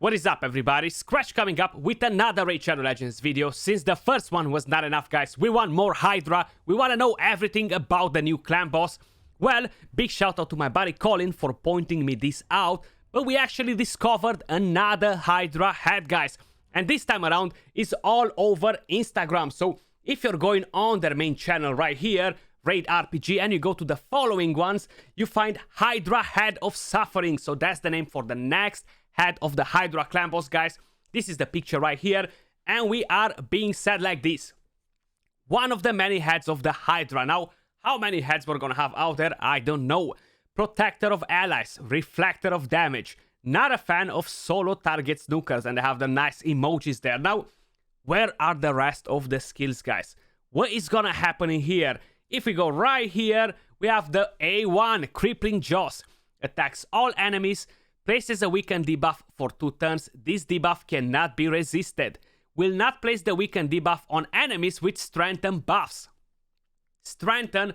What is up, everybody? Skratch coming up with another Raid Shadow Legends video. Since the first one was not enough, guys, we want more Hydra. We want to know everything about the new clan boss. Well, big shout out to my buddy Colin for pointing me this out. But we actually discovered another Hydra Head, guys. And this time around, it's all over Instagram. So if you're going on their main channel right here, Raid RPG, and you go to the following ones, you find Hydra Head of Suffering. So that's the name for the next head of the Hydra clan boss, guys. This is the picture right here, and we are being said like this: one of the many heads of the Hydra. Now, how many heads we're gonna have out there, I don't know. Protector of allies, reflector of damage. Not a fan of solo target snookers, and they have the nice emojis there. Now, where are the rest of the skills, guys? What is gonna happen in here? If we go right here, we have the A1, Crippling Jaws. Attacks all enemies, places a weaken debuff for 2 turns. This debuff cannot be resisted. Will not place the weaken debuff on enemies with strengthen buffs. Strengthen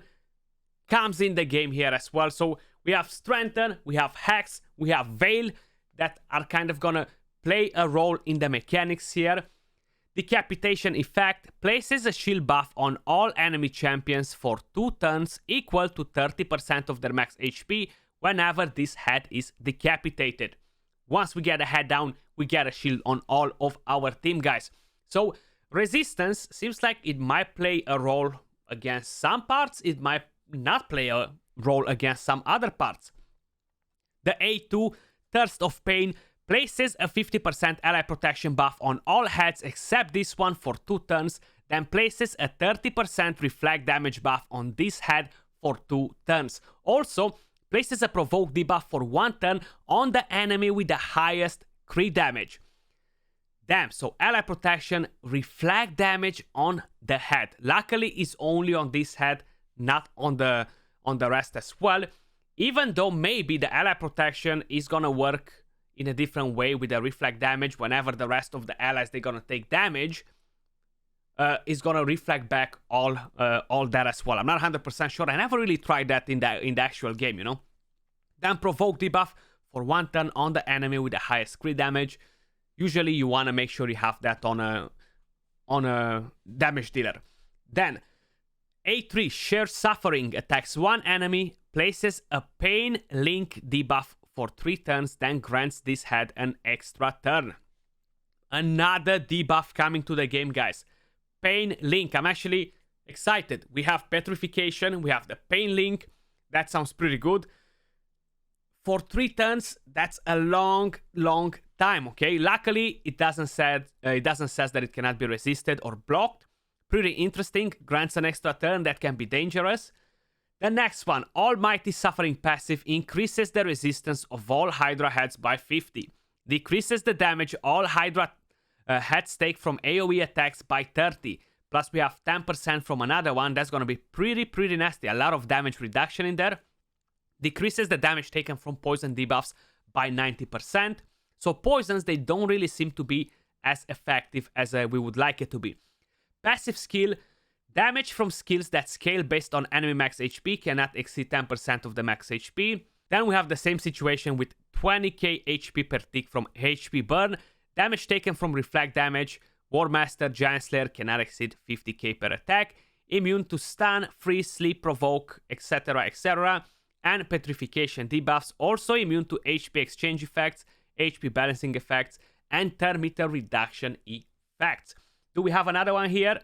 comes in the game here as well. So we have Strengthen, we have Hex, we have Veil that are kind of gonna play a role in the mechanics here. Decapitation effect places a shield buff on all enemy champions for 2 turns equal to 30% of their max HP whenever this head is decapitated. Once we get a head down, we get a shield on all of our team, guys. So resistance seems like it might play a role against some parts, it might not play a role against some other parts. The A2, Thirst of Pain, places a 50% ally protection buff on all heads except this one for 2 turns, then places a 30% reflect damage buff on this head for 2 turns. Also, places a provoke debuff for 1 turn on the enemy with the highest crit damage. Damn, so ally protection, reflect damage on the head. Luckily, it's only on this head, not on the rest as well. Even though maybe the ally protection is gonna work in a different way with the reflect damage whenever the rest of the allies they're gonna take damage, is gonna reflect back all that as well. I'm not 100% sure. I never really tried that in the actual game, you know. Then provoke debuff for 1 turn on the enemy with the highest crit damage. Usually you wanna make sure you have that on a damage dealer. Then A3 Share Suffering attacks 1 enemy, places a pain link debuff for 3 turns, then grants this head an extra turn. Another debuff coming to the game, guys. Pain Link. I'm actually excited. We have Petrification, we have the Pain Link. That sounds pretty good. For 3 turns, that's a long time, okay? Luckily, it doesn't say that it cannot be resisted or blocked. Pretty interesting. Grants an extra turn. That can be dangerous. The next one, Almighty Suffering passive, increases the resistance of all Hydra heads by 50. Decreases the damage all Hydra heads take from AoE attacks by 30. Plus we have 10% from another one. That's going to be pretty nasty. A lot of damage reduction in there. Decreases the damage taken from poison debuffs by 90%. So poisons, they don't really seem to be as effective as we would like it to be. Passive skill. Damage from skills that scale based on enemy max HP cannot exceed 10% of the max HP. Then we have the same situation with 20k HP per tick from HP burn. Damage taken from reflect damage, War Master, Giant Slayer cannot exceed 50k per attack. Immune to stun, freeze, sleep, provoke, etc, etc. And petrification debuffs, also immune to HP exchange effects, HP balancing effects, and turn meter reduction effects. Do we have another one here?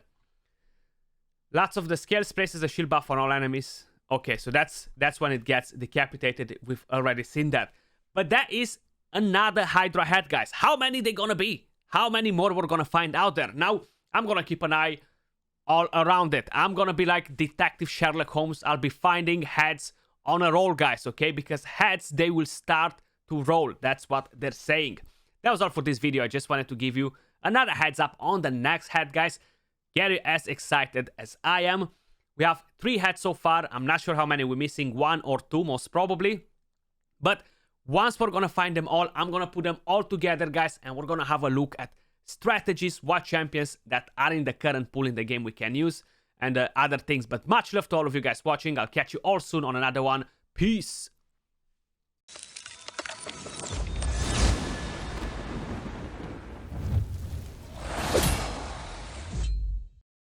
Lots of the scales, places a shield buff on all enemies. Okay, so that's when it gets decapitated. We've already seen that. But that is another Hydra head, guys. How many they gonna be? How many more we're gonna find out there? Now, I'm gonna keep an eye all around it. I'm gonna be like Detective Sherlock Holmes. I'll be finding heads on a roll, guys, okay? Because heads, they will start to roll. That's what they're saying. That was all for this video. I just wanted to give you another heads up on the next head, guys. Get you as excited as I am. We have 3 heads so far. I'm not sure how many we're missing. 1 or 2 most probably. But once we're gonna find them all, I'm gonna put them all together, guys, and we're gonna have a look at strategies, what champions that are in the current pool in the game we can use, and other things. But much love to all of you guys watching. I'll catch you all soon on another one. Peace.